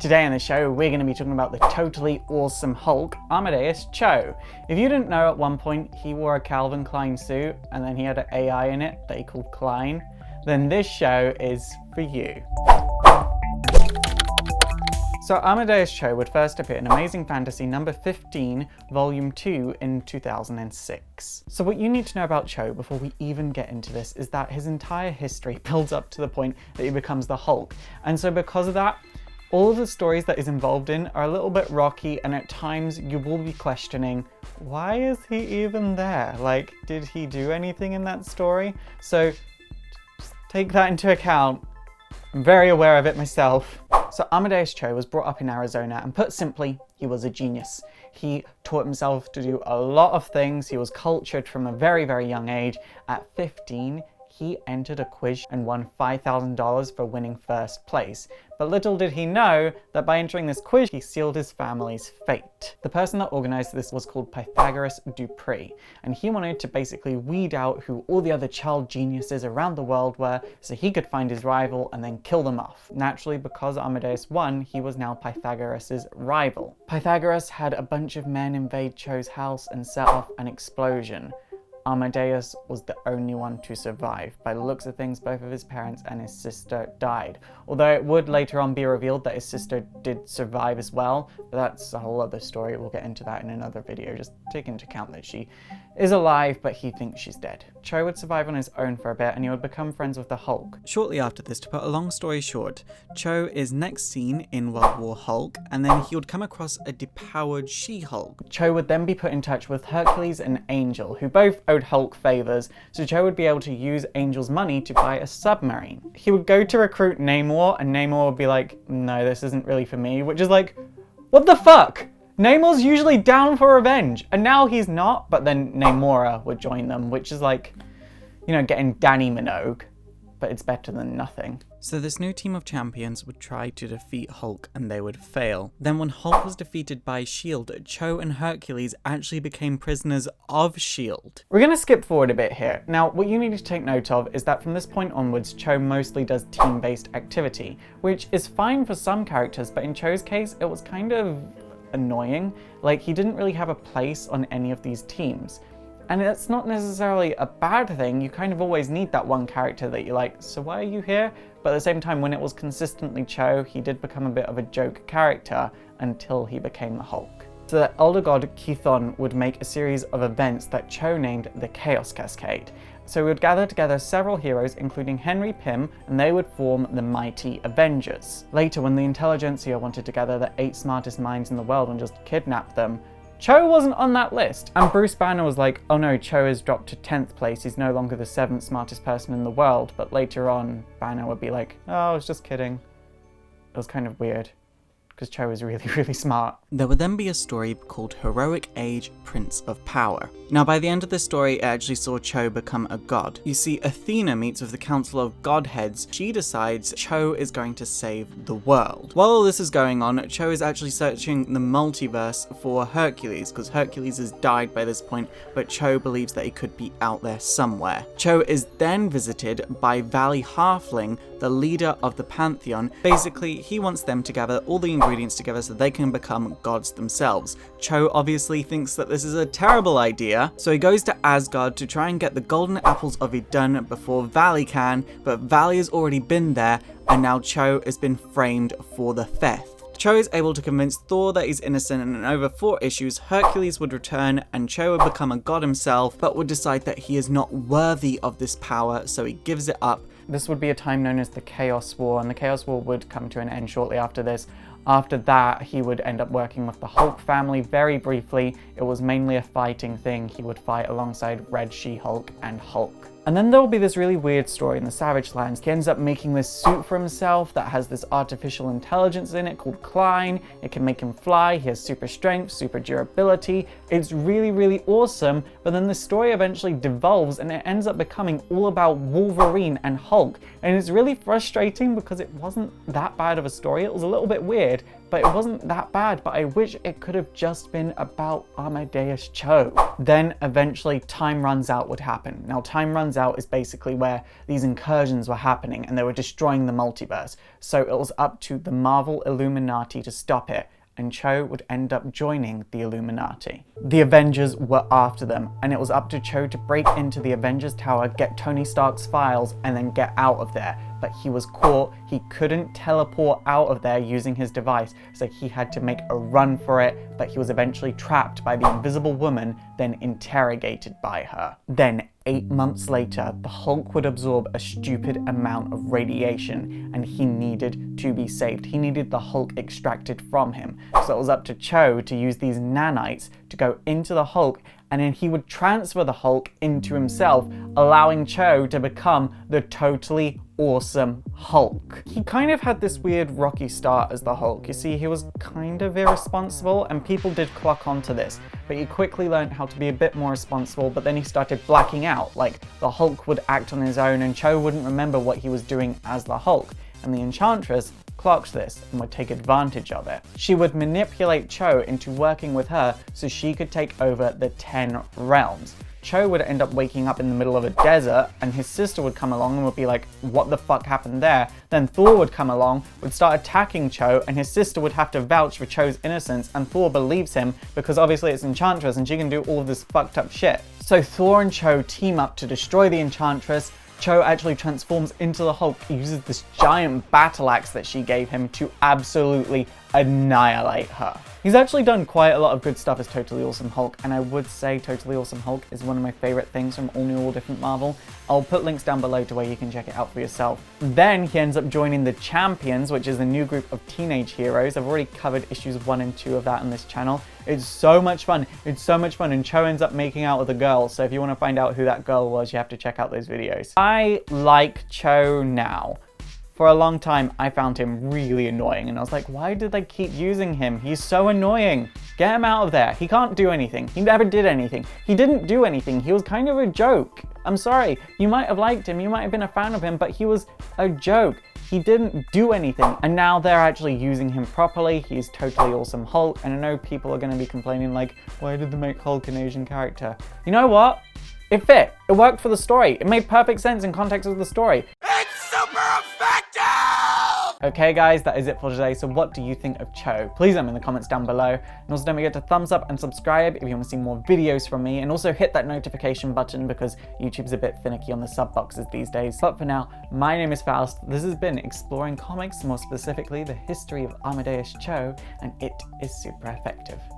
Today on the show, we're going to be talking about the totally awesome Hulk, Amadeus Cho. If you didn't know, at one point he wore a Calvin Klein suit and then he had an AI in it that he called Klein, then this show is for you. So Amadeus Cho would first appear in Amazing Fantasy number 15, volume 2 in 2006. So what you need to know about Cho before we even get into this is that his entire history builds up to the point that he becomes the Hulk. And so because of that, all of the stories that he's involved in are a little bit rocky, and at times you will be questioning, why is he even there? Like, did he do anything in that story? So just take that into account. I'm very aware of it myself. So Amadeus Cho was brought up in Arizona, and put simply, he was a genius. He taught himself to do a lot of things. He was cultured from a very, very young age. At 15, he entered a quiz and won $5,000 for winning first place. But little did he know that by entering this quiz, he sealed his family's fate. The person that organized this was called Pythagoras Dupree, and he wanted to basically weed out who all the other child geniuses around the world were so he could find his rival and then kill them off. Naturally, because Amadeus won, he was now Pythagoras' rival. Pythagoras had a bunch of men invade Cho's house and set off an explosion. Amadeus was the only one to survive. By the looks of things, both of his parents and his sister died. Although it would later on be revealed that his sister did survive as well, but that's a whole other story. We'll get into that in another video. Just take into account that she is alive, but he thinks she's dead. Cho would survive on his own for a bit, and he would become friends with the Hulk. Shortly after this, to put a long story short, Cho is next seen in World War Hulk, and then he would come across a depowered She-Hulk. Cho would then be put in touch with Hercules and Angel, who both owed Hulk favors, so Cho would be able to use Angel's money to buy a submarine. He would go to recruit Namor, and Namor would be like, no, this isn't really for me, which is like, what the fuck? Namor's usually down for revenge, and now he's not, but then Namora would join them, which is like, you know, getting Danny Minogue, but it's better than nothing. So this new team of champions would try to defeat Hulk, and they would fail. Then when Hulk was defeated by S.H.I.E.L.D., Cho and Hercules actually became prisoners of S.H.I.E.L.D. We're going to skip forward a bit here. Now, what you need to take note of is that from this point onwards, Cho mostly does team-based activity, which is fine for some characters, but in Cho's case, it was kind of annoying. Like, he didn't really have a place on any of these teams. And it's not necessarily a bad thing. You kind of always need that one character that you're like, so why are you here? But at the same time, when it was consistently Cho, he did become a bit of a joke character until he became the Hulk. So the elder god Chthon would make a series of events that Cho named the Chaos Cascade. So he would gather together several heroes, including Henry Pym, and they would form the mighty Avengers. Later, when the intelligentsia wanted to gather the 8 smartest minds in the world and just kidnap them, Cho wasn't on that list. And Bruce Banner was like, oh no, Cho has dropped to 10th place, he's no longer the 7th smartest person in the world. But later on, Banner would be like, oh, I was just kidding. It was kind of weird, because Cho is really, really smart. There would then be a story called Heroic Age, Prince of Power. Now, by the end of this story, it actually saw Cho become a god. You see, Athena meets with the Council of Godheads. She decides Cho is going to save the world. While all this is going on, Cho is actually searching the multiverse for Hercules, because Hercules has died by this point, but Cho believes that he could be out there somewhere. Cho is then visited by Valley Halfling, the leader of the Pantheon. Basically, he wants them to gather all the ingredients together so they can become gods themselves. Cho obviously thinks that this is a terrible idea, so he goes to Asgard to try and get the golden apples of Idun before Valley can, but Valley has already been there, and now Cho has been framed for the theft. Cho is able to convince Thor that he's innocent, and in over 4 issues, Hercules would return and Cho would become a god himself, but would decide that he is not worthy of this power, so he gives it up. This would be a time known as the Chaos War, and the Chaos War would come to an end shortly after this. After that, he would end up working with the Hulk family very briefly. It was mainly a fighting thing. He would fight alongside Red She-Hulk and Hulk. And then there will be this really weird story in the Savage Lands. He ends up making this suit for himself that has this artificial intelligence in it called Klein. It can make him fly, he has super strength, super durability. It's really, really awesome, but then the story eventually devolves and it ends up becoming all about Wolverine and Hulk. And it's really frustrating because it wasn't that bad of a story, it was a little bit weird. weird, but it wasn't that bad, but I wish it could have just been about Amadeus Cho. Then eventually Time Runs Out would happen. Now Time Runs Out is basically where these incursions were happening and they were destroying the multiverse. So it was up to the Marvel Illuminati to stop it, and Cho would end up joining the Illuminati. The Avengers were after them, and it was up to Cho to break into the Avengers Tower, get Tony Stark's files, and then get out of there. But he was caught, he couldn't teleport out of there using his device, so he had to make a run for it, but he was eventually trapped by the Invisible Woman, then interrogated by her. Then 8 months later, the Hulk would absorb a stupid amount of radiation, and he needed to be saved. He needed the Hulk extracted from him. So it was up to Cho to use these nanites to go into the Hulk, and then he would transfer the Hulk into himself, allowing Cho to become the totally awesome Hulk. He kind of had this weird rocky start as the Hulk. You see, he was kind of irresponsible, and people did clock onto this, but he quickly learned how to be a bit more responsible, but then he started blacking out. Like, the Hulk would act on his own, and Cho wouldn't remember what he was doing as the Hulk, and the Enchantress clocked this and would take advantage of it. She would manipulate Cho into working with her so she could take over the 10 realms. Cho would end up waking up in the middle of a desert, and his sister would come along and would be like, what the fuck happened there? Then Thor would come along, would start attacking Cho, and his sister would have to vouch for Cho's innocence, and Thor believes him because obviously it's Enchantress and she can do all of this fucked up shit. So Thor and Cho team up to destroy the Enchantress. Cho actually transforms into the Hulk, uses this giant battle axe that she gave him to absolutely annihilate her. He's actually done quite a lot of good stuff as Totally Awesome Hulk, and I would say Totally Awesome Hulk is one of my favorite things from All New All Different Marvel. I'll put links down below to where you can check it out for yourself. Then he ends up joining the Champions, which is a new group of teenage heroes. I've already covered issues 1 and 2 of that on this channel. It's so much fun. It's so much fun, and Cho ends up making out with a girl, so if you want to find out who that girl was, you have to check out those videos. I like Cho now. For a long time, I found him really annoying, and I was like, why did they keep using him? He's so annoying. Get him out of there. He can't do anything. He never did anything. He didn't do anything. He was kind of a joke. I'm sorry. You might have liked him. You might have been a fan of him, but he was a joke. He didn't do anything. And now they're actually using him properly. He's Totally Awesome Hulk. And I know people are going to be complaining like, why did they make Hulk an Asian character? You know what? It fit. It worked for the story. It made perfect sense in context of the story. It's super effective! Okay guys, that is it for today. So what do you think of Cho? Please let me in the comments down below. And also don't forget to thumbs up and subscribe if you want to see more videos from me. And also hit that notification button because YouTube's a bit finicky on the sub boxes these days. But for now, my name is Faust. This has been Exploring Comics, more specifically the history of Amadeus Cho, and it is super effective.